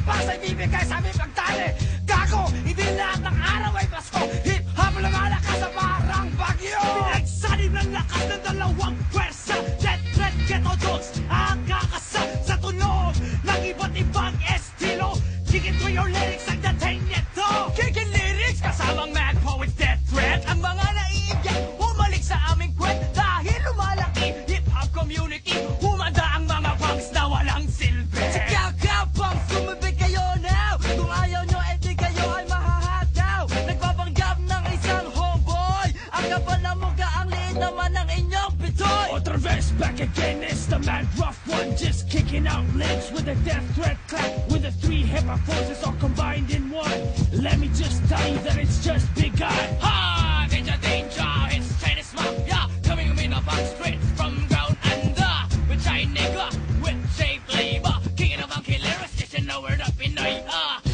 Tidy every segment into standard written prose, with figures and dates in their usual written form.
Pasa'y bibigay sa aming pagtali. Gago, hindi lahat ng araw ay Pasko. Hip-hop lumalakas sa parang bagyo. Pinagsanib ng lakas ng dalawang pwersa. Death threat, ghetto jokes ang kakasa sa tunog ng iba't ibang estilo. Dig into your lyrics ang dating nito. Kicking lyrics kasamang mad poets, death threat. Ang mga naiibyan, humalik sa aming kwet. Dahil lumalaki, hip-hop community. Humanda ang mga punks na walang silbi. Sige ka, punks, sumibig kayo now. Kung ayaw nyo, edi kayo ay mahahataw. Nagpapanggap ng isang homeboy. Ang kapal na mukha, ang liit naman ng inyong pitoy. Otra vez, back again, it's the mad rough one. Just kicking out legs with a death threat clap. With the three hip-hop forces all combined in one. Let me just tell you that it's just big eye. Ha! Danger, danger, it's Chinese mafia. Coming in a box straight from ground under. With Chinese nigga, with J flavor. King of funky lyrics, get you know we're up in night.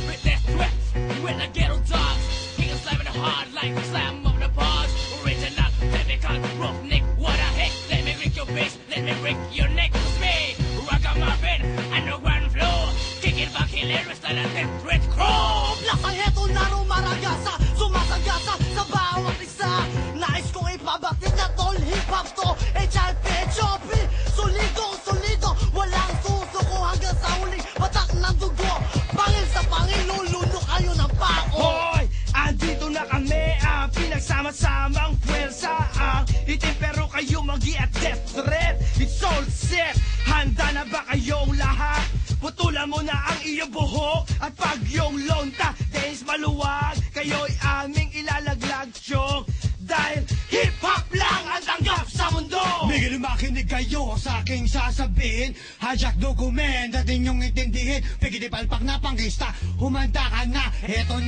With death threats, with the ghetto dogs. King of slamming hard like the slam of the bars. Original, typical, roughneck, what a heck. Let me break your face, let me break your neck. It's me, ragamuffin, underground flow. Kicking funky lyrics like a death threat crew. Nakaheto na rumaragasa, sumasagasa sa bawat isa. Nais kong ipabatid na tol hip-hop to. HIP, HOP, solido, solido. Walang susuko hanggang sa huling patak ng dugo. Pangil sa pangil, luluno kayo ng pako. Hoy, andito na kami, ang pinagsama-samang pwersa. Ang itim pero kayo magi at death threat. It's all set, handa na ba kayong lahat? Putulan mo na ang iyong buhok at pag yung lonta, dance maluwag, kayo'y aming ilalaglag chong. Dahil hip-hop lang ang tanggap sa mundo. Bigil makinig kayo sa aking sasabihin. Hijack document at inyong intindihin. Pigil palpak na panggista, humanda ka na. Eto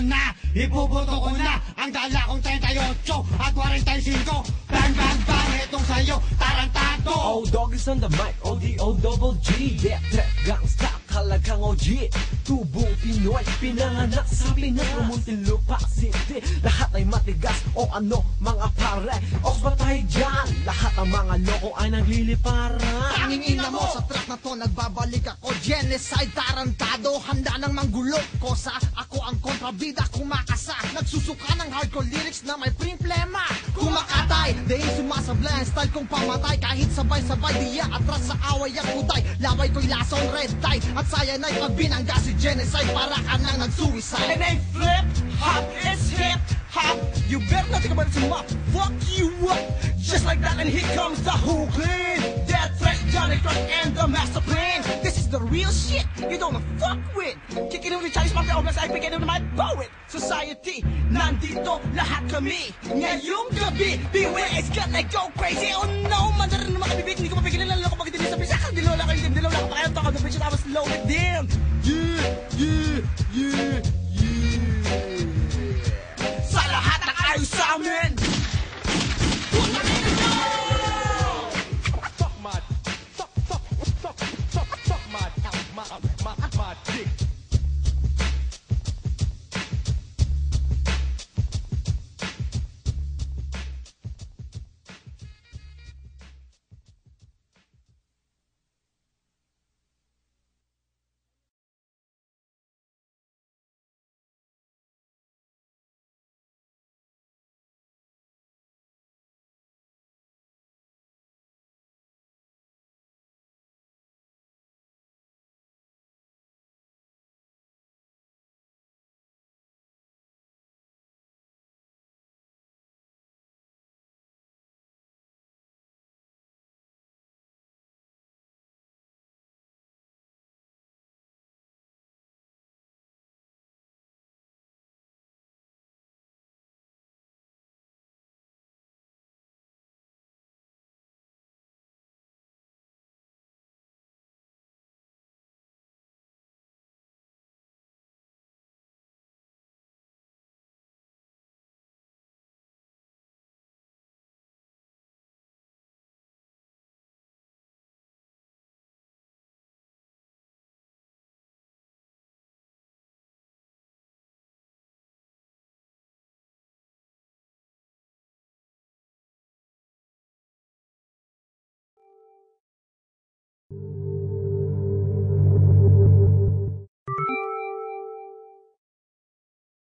na, ipuputo ko na ang dala kong 38 at 45. Bang, bang, bang, etong sayo, tarantado. Oh, dog is on the mic, O-D-O-double-G. Death threat, gangsta, halagang OG. Tubong Pinoy, pinanganak sa Pinas. Muntinlupa City, lahat ay matigas. O ano, mga pare, Ox ba tayo dyan? Lahat ang mga loko ay nagliliparan. Tanging ina mo, sa track na to nagbabalik ako. Genocide, tarantado, handa ng manggulo ko sa ako ang kontrabida, kumakasa. Nagsusuka ng hardcore lyrics na may problema. Kumakatay, dahil sumasablay ang style kong pamatay. Kahit sabay-sabay, diya atras sa away ang kuday. Laway ko'y lasong red tide. At sayan ay pag binangga si genocide, para ka nang nag-suicide. And they flip, hop, it's hip hop. You better not think about it too much. Fuck you up. Just like that, and here comes the whole clan. Death threat, Johnny Truck, and the master plan. This is the real shit you don't fuck with. Kicking in with the Chinese mafia, almost I begin with my poet. Society, nandito lahat kami. Ngayong gabi, beware, it's gonna go crazy. Oh no, mandarin naman kabibig. Hindi ko mapigilan, lalo ko pagkitinis sa pisa. Dilola ka, dilola ka, pakayang to ka, the bitch, I was low with them. Yeah, yeah, yeah.